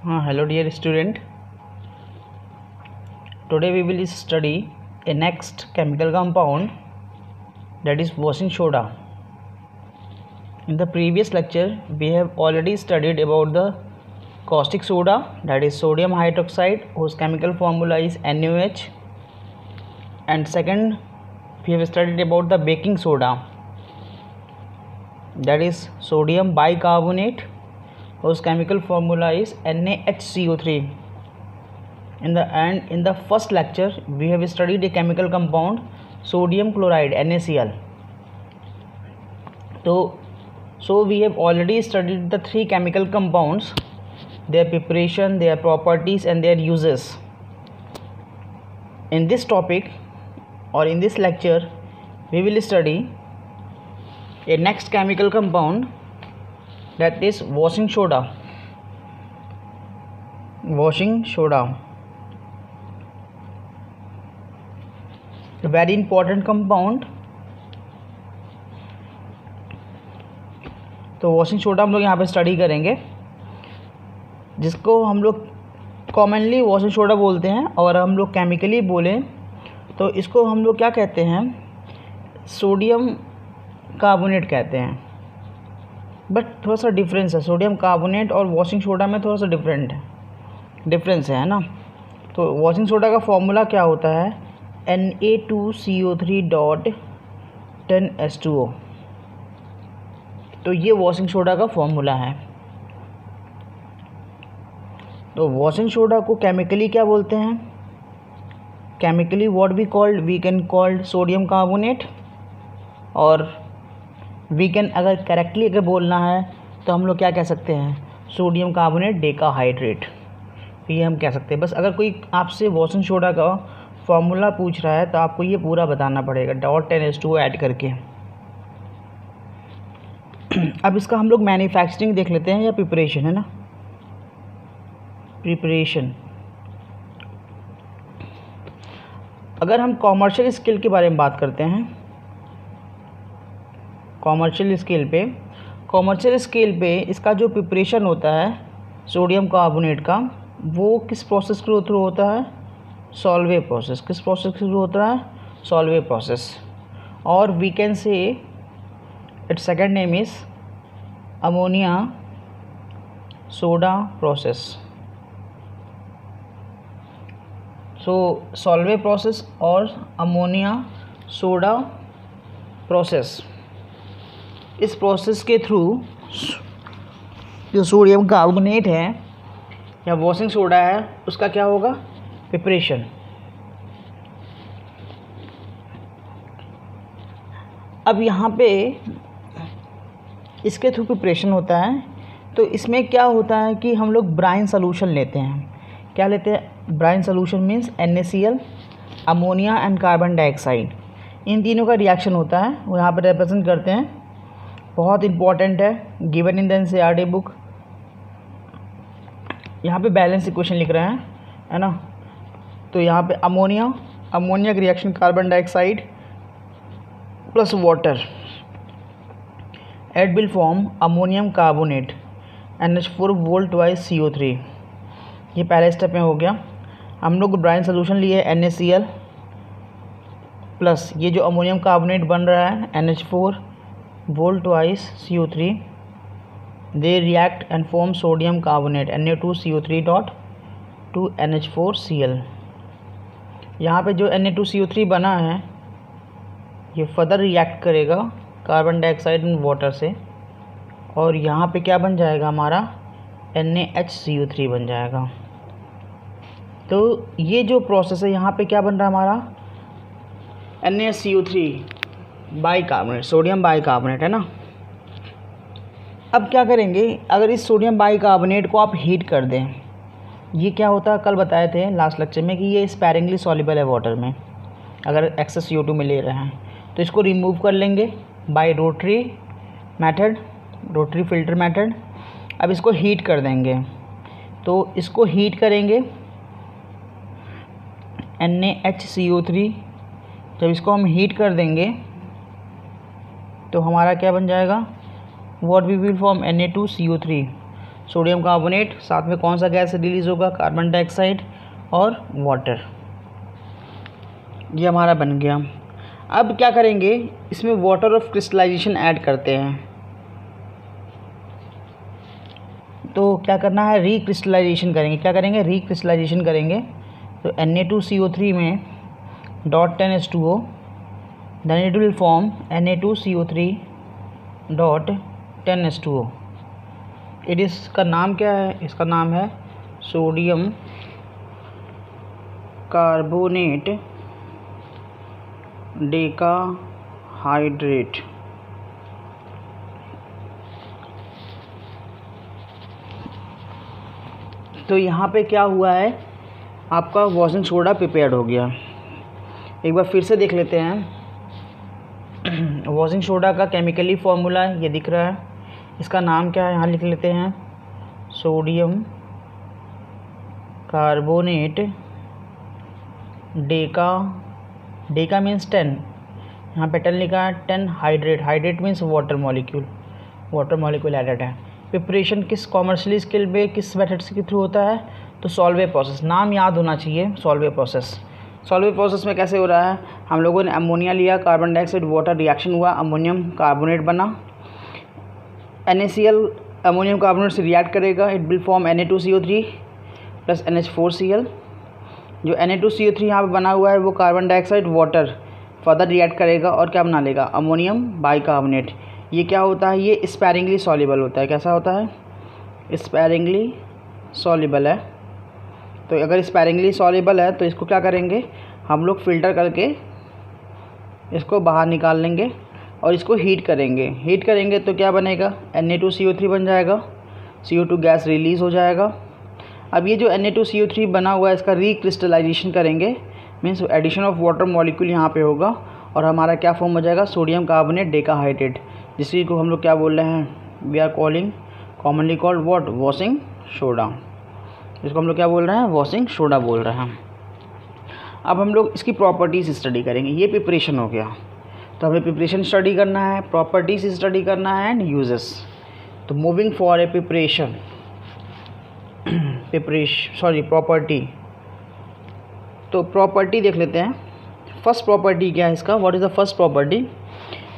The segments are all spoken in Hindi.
Hello dear student. Today we will study a next chemical compound, that is washing soda. In the previous lecture we have already studied about the caustic soda, that is sodium hydroxide, whose chemical formula is NaOH. And second, we have studied about the baking soda, that is sodium bicarbonate, whose chemical formula is NaHCO3. In the first lecture we have studied a chemical compound sodium chloride, NaCl. So we have already studied the three chemical compounds, their preparation, their properties and their uses. In this topic or in this lecture we will study a next chemical compound, that is washing soda. Washing soda, a very important compound. तो वॉशिंग सोडा हम लोग यहाँ पे स्टडी करेंगे, जिसको हम लोग कॉमनली वॉशिंग सोडा बोलते हैं, और हम लोग केमिकली बोलें तो इसको हम लोग क्या कहते हैं, सोडियम कार्बोनेट कहते हैं. बट थोड़ा सा डिफरेंस है, सोडियम कार्बोनेट और वॉशिंग सोडा में थोड़ा सा डिफरेंस है ना. तो वॉशिंग सोडा का फॉर्मूला क्या होता है, Na2CO3.10H2O. तो ये वॉशिंग सोडा का फॉर्मूला है. तो वॉशिंग सोडा को केमिकली क्या बोलते हैं, chemically what we can called sodium carbonate, और वी कैन अगर करेक्टली अगर बोलना है तो हम लोग क्या कह सकते हैं, सोडियम कार्बोनेट डेकाहाइड्रेट, ये हम कह सकते हैं. बस अगर कोई आपसे वॉशिंग सोडा का फॉर्मूला पूछ रहा है तो आपको ये पूरा बताना पड़ेगा .10H2O ऐड करके. अब इसका हम लोग मैन्युफैक्चरिंग देख लेते हैं या प्रिपरेशन, है ना. प्रिपरेशन, अगर हम कॉमर्शियल स्केल के बारे में बात करते हैं, कॉमर्शियल स्केल पे इसका जो प्रिपरेशन होता है सोडियम कार्बोनेट का, वो किस प्रोसेस के थ्रू होता है, सॉल्वे प्रोसेस. किस प्रोसेस के थ्रू होता है, सॉल्वे प्रोसेस. और we can say it's second name is ammonia soda process. So Solvay process और अमोनिया सोडा प्रोसेस, इस प्रोसेस के थ्रू जो सोडियम कार्बोनेट है या वॉशिंग सोडा है उसका क्या होगा, प्रिपरेशन. अब यहाँ पे इसके थ्रू प्रिपरेशन होता है, तो इसमें क्या होता है कि हम लोग ब्राइन सोल्यूशन लेते हैं. क्या लेते हैं, brine solution means NaCl, ammonia and carbon dioxide. इन तीनों का रिएक्शन होता है, वो यहाँ पे रिप्रेजेंट करते हैं. बहुत इंपॉर्टेंट है, given in the NCERT book. यहाँ पे बैलेंस इक्वेशन लिख रहे हैं, है ना. तो यहाँ पे अमोनिया का reaction carbon dioxide plus water, it will form ammonium carbonate NH4 whole twice CO3. ये पहले स्टेप में हो गया. हम लोग ब्राइन सोल्यूशन लिए NaCl प्लस ये जो अमोनियम कार्बोनेट बन रहा है NH4 whole twice CO3, they react and form sodium carbonate Na2CO3.2NH4Cl. यहाँ पे जो Na2CO3 बना है ये फर्दर रिएक्ट करेगा कार्बन डाइऑक्साइड एंड वाटर से, और यहाँ पे क्या बन जाएगा, हमारा NaHCO3 बन जाएगा. तो ये जो प्रोसेस है यहाँ पे क्या बन रहा है, हमारा NaCO3 बाइकार्बोनेट, सोडियम बाइकार्बोनेट, है ना. अब क्या करेंगे, अगर इस सोडियम बाइकार्बोनेट को आप हीट कर दें, ये क्या होता है, कल बताए थे लास्ट लेक्चर में कि ये स्पैरिंगली सॉल्युबल है वाटर में, अगर एक्सेस CO2 में ले रहे हैं. तो इसको रिमूव कर लेंगे बाय रोटरी फिल्टर मेथड. अब इसको हीट कर देंगे, तो इसको हीट करेंगे NaHCO3. जब इसको हम हीट कर देंगे तो हमारा क्या बन जाएगा, what we will form Na2CO3. Sodium carbonate, साथ में कौन सा गैस रिलीज़ होगा, कार्बन डाइऑक्साइड और वाटर। ये हमारा बन गया। अब क्या करेंगे, इसमें वाटर ऑफ क्रिस्टलाइजेशन ऐड करते हैं। तो क्या करना है, रिक्रिस्टलाइजेशन करेंगे। क्या करेंगे, रिक्रिस्टलाइजेशन करेंगे। तो Na2CO3 में dot 10H2O, then it will form Na2CO3 dot 10H2O। It इसका नाम क्या है, इसका नाम है सोडियम कार्बोनेट डेकाहाइड्रेट। तो यहाँ पे क्या हुआ है, आपका वॉशिंग सोडा प्रिपेयर्ड हो गया। एक बार फिर से देख लेते हैं। वॉशिंग सोडा का केमिकली फॉर्मूला ये दिख रहा है, इसका नाम क्या है यहाँ लिख लेते हैं, सोडियम कार्बोनेट डेका मीन्स 10, यहाँ पे 10 लिखा है, 10 hydrate means water molecule added है। प्रिपरेशन किस कॉमर्शियली स्केल पे किस मेथड के थ्रू होता है, तो सॉल्वे प्रोसेस, नाम याद होना चाहिए, सॉल्वे प्रोसेस में कैसे हो रहा है, हम लोगों ने अमोनिया लिया, कार्बन डाइऑक्साइड वाटर रिएक्शन हुआ, अमोनियम कार्बोनेट बना, NaCl अमोनियम कार्बोनेट से रिएक्ट करेगा, it will form Na2CO3 plus NH4Cl। जो Na2CO3 यहाँ पे बना हुआ है वो carbon dioxide water further react करेगा और क्या बना लेगा, अमोनियम बाइकार्बोनेट। ये क्या होता है, ये स्पैरिंगली सॉल्युबल होता है। कैसा होता है, स्पैरिंगली सॉल्युबल है। तो अगर स्पैरिंगली सॉल्युबल है तो इसको क्या करेंगे, हम लोग फ़िल्टर करके इसको बाहर निकाल लेंगे और इसको हीट करेंगे तो क्या बनेगा, Na2CO3 बन जाएगा, CO2 गैस रिलीज़ हो जाएगा। अब ये जो Na2CO3 बना हुआ है इसका रिक्रिस्टलाइजेशन करेंगे, means addition of water molecule यहाँ पे होगा और हमारा क्या फॉर्म हो जाएगा, सोडियम कार्बोनेट डेकाहाइड्रेट, जिसकी को हम लोग क्या बोल रहे हैं, we are calling commonly called what, washing soda. इसको हम लोग क्या बोल रहे हैं, वॉशिंग सोडा बोल रहे हैं। अब हम लोग इसकी प्रॉपर्टीज़ स्टडी करेंगे। ये प्रिपरेशन हो गया, तो हमें प्रिपरेशन स्टडी करना है, प्रॉपर्टीज़ स्टडी करना है एंड यूजेस। तो मूविंग फॉर ए प्रॉपर्टी। तो प्रॉपर्टी देख लेते हैं। फर्स्ट प्रॉपर्टी क्या है इसका, what is the first property.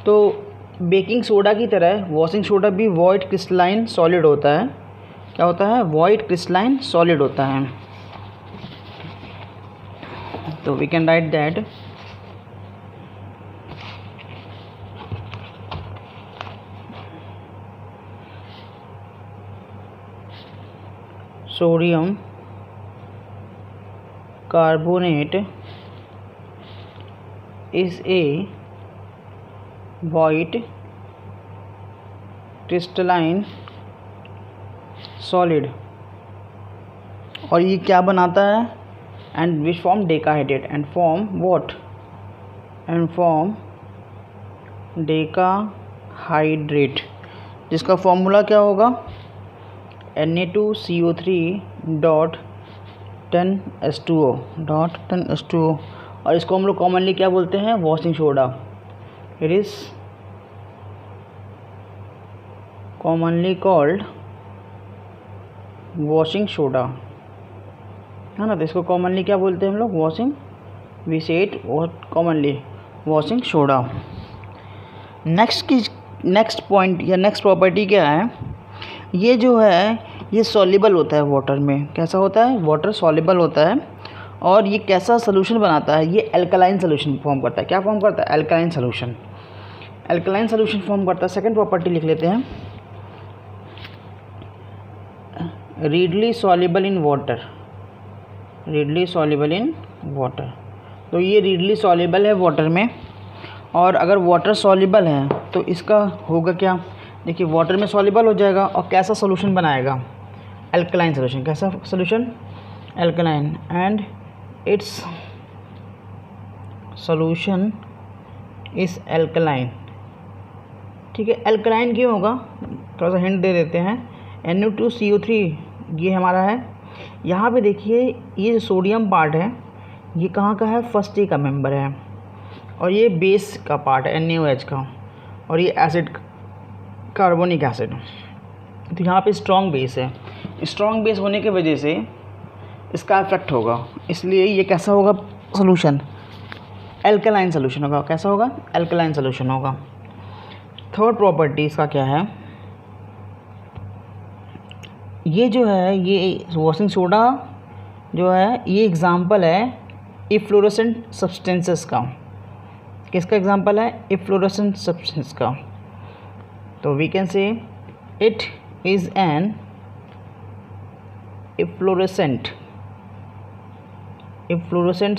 तो बेकिंग सोडा की तरह वॉशिंग सोडा भी वॉइड क्रिस्टलाइन सॉलिड होता है। क्या होता है, वॉइड क्रिस्टलाइन सॉलिड होता है। तो we can write that sodium carbonate is a white crystalline solid और ये क्या बनाता है, and which form decahydrate and form what, and form decahydrate, जिसका फॉर्मूला क्या होगा, Na2CO3 डॉट 10H2O और इसको हम लोग कॉमनली क्या बोलते हैं, washing soda. It is commonly called washing soda, है ना। तो इसको कॉमनली क्या बोलते हैं हम लोग, वॉशिंग, वी से it commonly washing soda. Next point या नेक्स्ट प्रॉपर्टी क्या है, ये जो है ये सॉल्युबल होता है वाटर में। कैसा होता है, वाटर सॉल्युबल होता है। और ये कैसा सोल्यूशन बनाता है, ये अल्कलाइन सोल्यूशन फॉर्म करता है। क्या फॉर्म करता है, अल्कलाइन सोल्यूशन फॉर्म करता है। सेकंड प्रॉपर्टी लिख लेते हैं, रीडली सॉल्युबल इन वाटर। तो ये रीडली सॉल्युबल है वाटर में, और अगर वाटर सॉल्युबल है तो इसका होगा क्या, देखिए वाटर में सॉल्युबल हो जाएगा और कैसा सोल्यूशन बनाएगा, अल्कलाइन सोल्यूशन। कैसा solution, alkaline, and its solution इस अल्कलाइन। ठीक है, अल्कलाइन क्यों होगा, थोड़ा सा हिंट दे देते हैं। Na2CO3 ये हमारा है, यहाँ पे देखिए ये जो सोडियम पार्ट है ये कहाँ का है, फर्स्ट ए का मेंबर है, और ये बेस का पार्ट है NaOH का, और ये एसिड कार्बोनिक एसिड, तो यहाँ पे स्ट्रॉन्ग बेस है, स्ट्रॉन्ग बेस होने की वजह से इसका इफेक्ट होगा, इसलिए ये कैसा होगा सोल्यूशन, एल्कलाइन सोल्यूशन होगा। कैसा होगा, एल्कलाइन सोल्यूशन होगा। थर्ड प्रॉपर्टी इसका क्या है, ये जो है ये वॉशिंग सोडा जो है ये एग्जाम्पल है इफ्लोरेसेंट सब्सटेंसेस का। किसका एग्जाम्पल है, इफ्लोरेसेंट सब्सटेंस का। तो we can say it is an efflorescent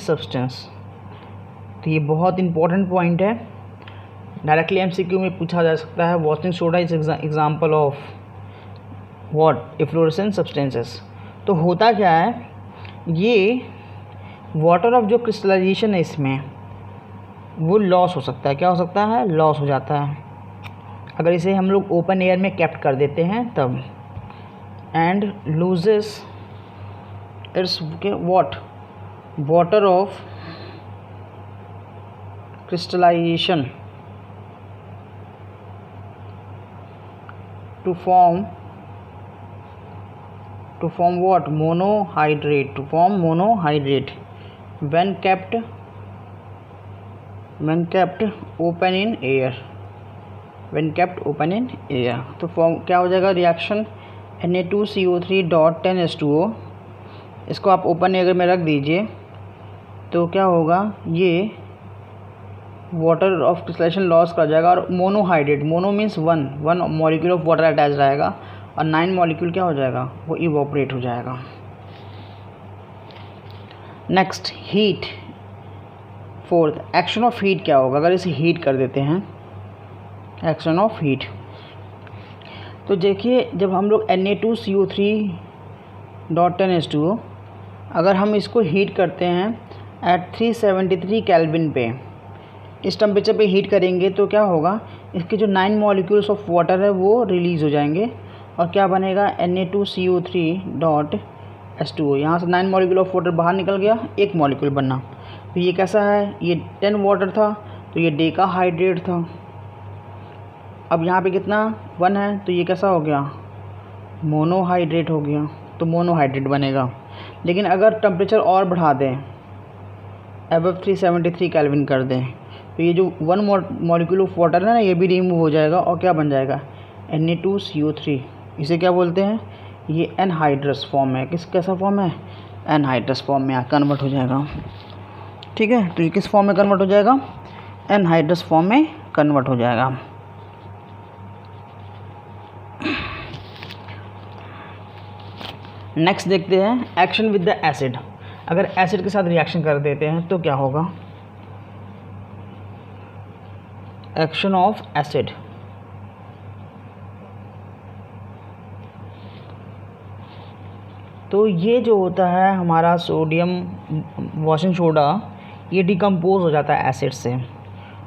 substance. तो ये बहुत इंपॉर्टेंट पॉइंट है, डायरेक्टली एमसीक्यू में पूछा जा सकता है। Washing soda is example of what, efflorescent substances. तो होता क्या है, ये वाटर ऑफ जो क्रिस्टलाइजेशन है इसमें वो लॉस हो सकता है। क्या हो सकता है, लॉस हो जाता है अगर इसे हम लोग ओपन एयर में कैप्ट कर देते हैं तब। And loses it's what, water of crystallization to form what, monohydrate, to form monohydrate when kept open in air, तो फॉर्म क्या हो जाएगा, रिएक्शन Na2CO3.10H2O। इसको आप ओपन एयर में रख दीजिए तो क्या होगा, ये वाटर ऑफ क्रिस्टलाइजेशन लॉस कर जाएगा और monohydrate, mono means one molecule of water attach रहेगा और 9 मॉलिक्यूल क्या हो जाएगा, वो इवोपरेट हो जाएगा। Next heat, fourth action of heat क्या होगा अगर इसे हीट कर देते हैं, एक्शन ऑफ हीट। तो देखिए जब हम लोग Na2CO3.10H2O अगर हम इसको हीट करते हैं एट 373 केल्विन पे, इस टेम्परेचर पे हीट करेंगे तो क्या होगा, इसके जो 9 मॉलिक्यूल्स ऑफ वाटर है वो रिलीज़ हो जाएंगे और क्या बनेगा, Na2CO3.H2O। यहाँ से 9 मॉलिक्यूल ऑफ वाटर बाहर निकल गया, एक मॉलिक्यूल बनना। तो ये कैसा है, ये 10 वाटर था तो ये डेका हाइड्रेट था। अब यहाँ पे कितना 1 है तो ये कैसा हो गया, मोनोहाइड्रेट हो गया, तो मोनोहाइड्रेट बनेगा। लेकिन अगर टेम्परेचर और बढ़ा दें, अबव 373 केल्विन कर दें, तो ये जो 1 मॉलिक्यूल ऑफ वाटर है ना ये भी रिमूव हो जाएगा और क्या बन जाएगा, Na2CO3। इसे क्या बोलते हैं, ये एनहाइड्रस फॉर्म है। कैसा फॉर्म है, एनहाइड्रस फॉर्म में कन्वर्ट हो जाएगा। ठीक है, तो ये किस फॉर्म में कन्वर्ट हो जाएगा, एनहाइड्रस फॉर्म में कन्वर्ट हो जाएगा। नेक्स्ट देखते हैं एक्शन विद द एसिड। अगर एसिड के साथ रिएक्शन कर देते हैं तो क्या होगा, एक्शन ऑफ एसिड। तो ये जो होता है हमारा सोडियम वॉशिंग सोडा, ये डिकम्पोज हो जाता है एसिड से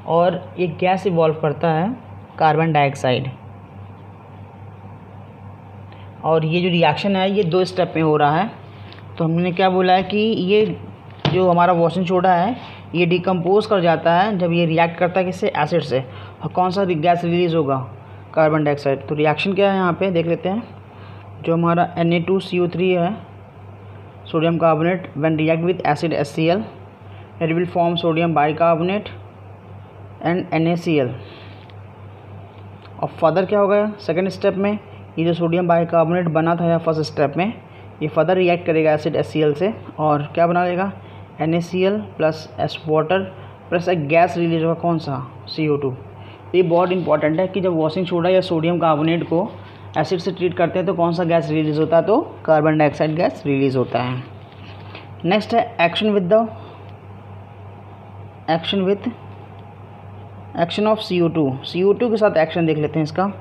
और एक गैस इवॉल्व करता है कार्बन डाइऑक्साइड। और ये जो रिएक्शन है ये 2 स्टेप में हो रहा है। तो हमने क्या बोला है कि ये जो हमारा वॉशिंग सोडा है ये डिकम्पोज कर जाता है जब ये रिएक्ट करता है किससे, एसिड से। और कौन सा गैस रिलीज़ होगा, कार्बन डाइऑक्साइड। तो रिएक्शन क्या है यहाँ पे देख लेते हैं। जो हमारा Na2CO3 है, sodium carbonate, when react with acid HCl it will form sodium bicarbonate and NaCl। और फर्दर क्या होगा, सेकेंड स्टेप में ये जो सोडियम बाइकार्बोनेट बना था या फर्स्ट स्टेप में, ये फर्दर रिएक्ट करेगा एसिड HCl से और क्या बना लेगा, NaCl plus S water plus एक गैस रिलीज होगा, कौन सा, CO2। ये बहुत इंपॉर्टेंट है कि जब वॉशिंग सोडा या सोडियम कार्बोनेट को एसिड से ट्रीट करते हैं तो कौन सा गैस रिलीज़ होता है, तो कार्बन डाइऑक्साइड गैस रिलीज़ होता है। नेक्स्ट है एक्शन ऑफ CO2। CO2 के साथ एक्शन देख लेते हैं इसका।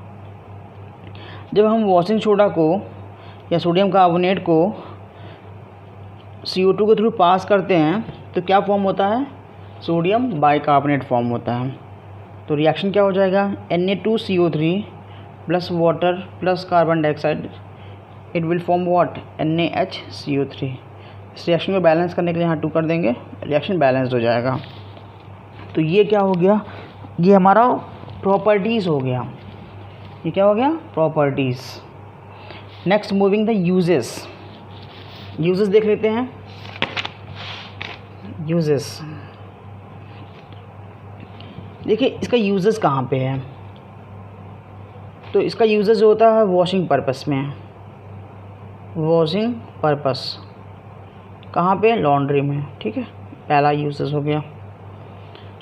जब हम वॉशिंग सोडा को या सोडियम कार्बोनेट को CO2 के थ्रू पास करते हैं तो क्या फॉर्म होता है, सोडियम बाइकार्बोनेट फॉर्म होता है। तो रिएक्शन क्या हो जाएगा, Na2CO3 plus water plus carbon dioxide, it will form what, NaHCO3। इस रिएक्शन को बैलेंस करने के लिए यहाँ 2 कर देंगे, रिएक्शन बैलेंस्ड हो जाएगा। तो ये क्या हो गया, ये हमारा प्रॉपर्टीज़ हो गया। ये क्या हो गया, properties. Next moving the uses देख लेते हैं। यूजेस देखिए इसका यूजेस कहाँ पे है, तो इसका यूजेस जो होता है वॉशिंग पर्पस में, वॉशिंग पर्पस कहाँ पे, लॉन्ड्री में, ठीक है, पहला यूजेस हो गया।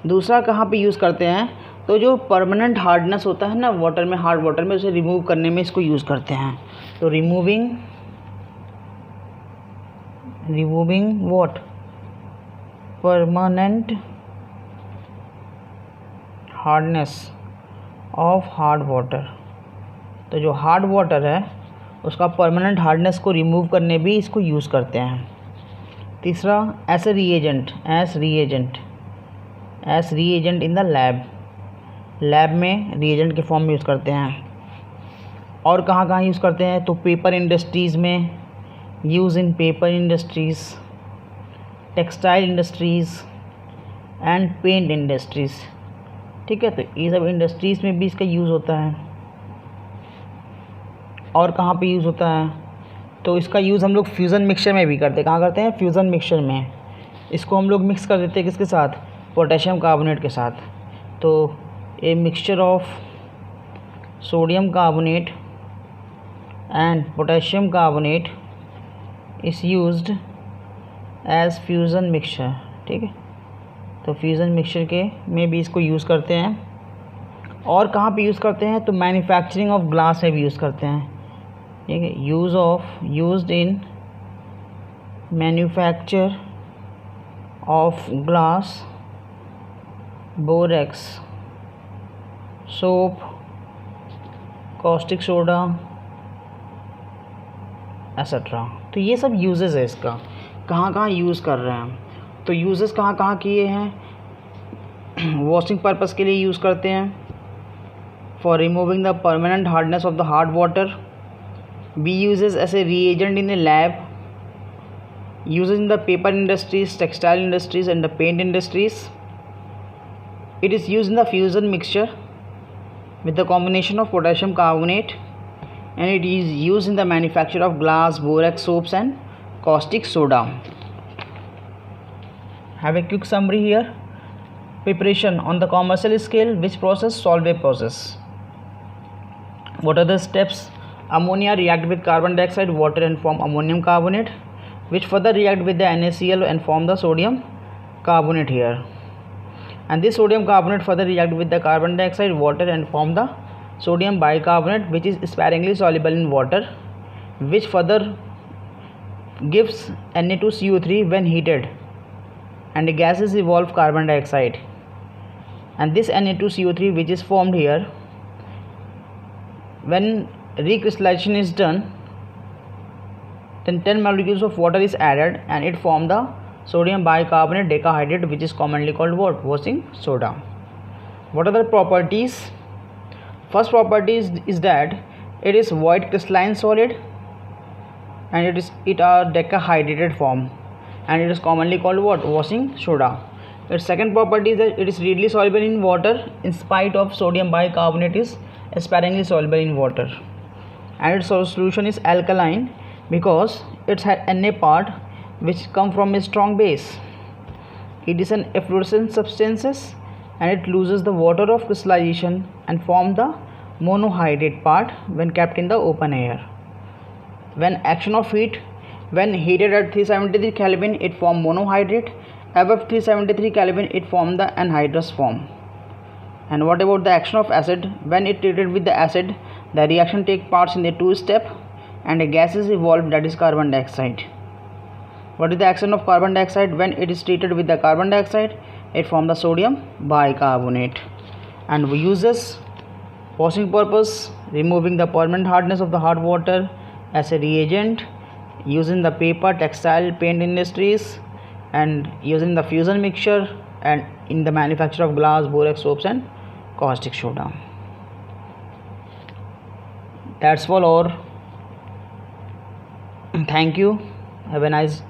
दूसरा कहाँ पे यूज़ करते हैं, तो जो परमानेंट हार्डनेस होता है ना वाटर में, हार्ड वाटर में, उसे रिमूव करने में इसको यूज़ करते हैं। तो removing what, permanent hardness of hard water. तो जो हार्ड वाटर है उसका परमानेंट हार्डनेस को रिमूव करने भी इसको यूज़ करते हैं। तीसरा as reagent in the lab में रीएजेंट के फॉर्म में यूज़ करते हैं। और कहाँ कहाँ यूज़ करते हैं, तो पेपर इंडस्ट्रीज़ में, use in paper industries, textile industries and paint industries, ठीक है। तो ये सब इंडस्ट्रीज़ में भी इसका यूज़ होता है। और कहाँ पे यूज़ होता है, तो इसका यूज़ हम लोग फ्यूज़न मिक्सचर में भी करते हैं। कहाँ करते हैं, फ्यूज़न मिक्सचर में। इसको हम लोग मिक्स कर देते हैं किसके साथ, पोटेशियम कार्बोनेट के साथ। तो a mixture of sodium carbonate and potassium carbonate is used as fusion mixture, ठीक है। तो फ्यूज़न मिक्सचर के में भी इसको यूज़ करते हैं। और कहाँ पे यूज़ करते हैं, तो मैन्युफैक्चरिंग ऑफ ग्लास में भी यूज़ करते हैं, ठीक है। Used in manufacture of glass, borax, soap, caustic soda etcetera. तो ये सब यूजेस है इसका, कहाँ कहाँ यूज़ कर रहे हैं। तो यूजेस कहाँ कहाँ किए हैं, वॉशिंग पर्पस के लिए यूज़ करते हैं, for removing the permanent hardness of the hard water, be uses as a reagent in a lab, uses in the paper industries, textile industries and the paint industries. It is used in the fusion mixture with the combination of potassium carbonate, and it is used in the manufacture of glass, borax, soaps and caustic soda. Have a quick summary here. Preparation on the commercial scale, which process, solvay process. What are the steps, ammonia react with carbon dioxide, water and form ammonium carbonate, which further react with the NaCl and form the sodium carbonate here. And this sodium carbonate further react with the carbon dioxide, water and form the sodium bicarbonate, which is sparingly soluble in water, which further gives Na2CO3 when heated, and the gases evolve carbon dioxide. And this Na2CO3 which is formed here, when recrystallization is done, then 10 molecules of water is added and it form the sodium bicarbonate decahydrate, which is commonly called what, washing soda. What are the properties? First property is that it is white crystalline solid and it are decahydrated form, and it is commonly called what, washing soda. Its second property is that it is readily soluble in water in spite of sodium bicarbonate is sparingly soluble in water, and its solution is alkaline because it has Na part which come from a strong base. It is an efflorescent substance and it loses the water of crystallization and form the monohydrate part when kept in the open air. When action of heat, when heated at 373 Kelvin it form monohydrate, above 373 Kelvin it form the anhydrous form. And what about the action of acid? When it treated with the acid, the reaction take parts in the two step and a gas is evolved, that is carbon dioxide. What is the action of carbon dioxide? When it is treated with the carbon dioxide, it forms the sodium bicarbonate. And we use this washing purpose, removing the permanent hardness of the hard water as a reagent, using the paper, textile, paint industries, and using the fusion mixture and in the manufacture of glass, borax, soaps and caustic soda. That's all. Or thank you. Have a nice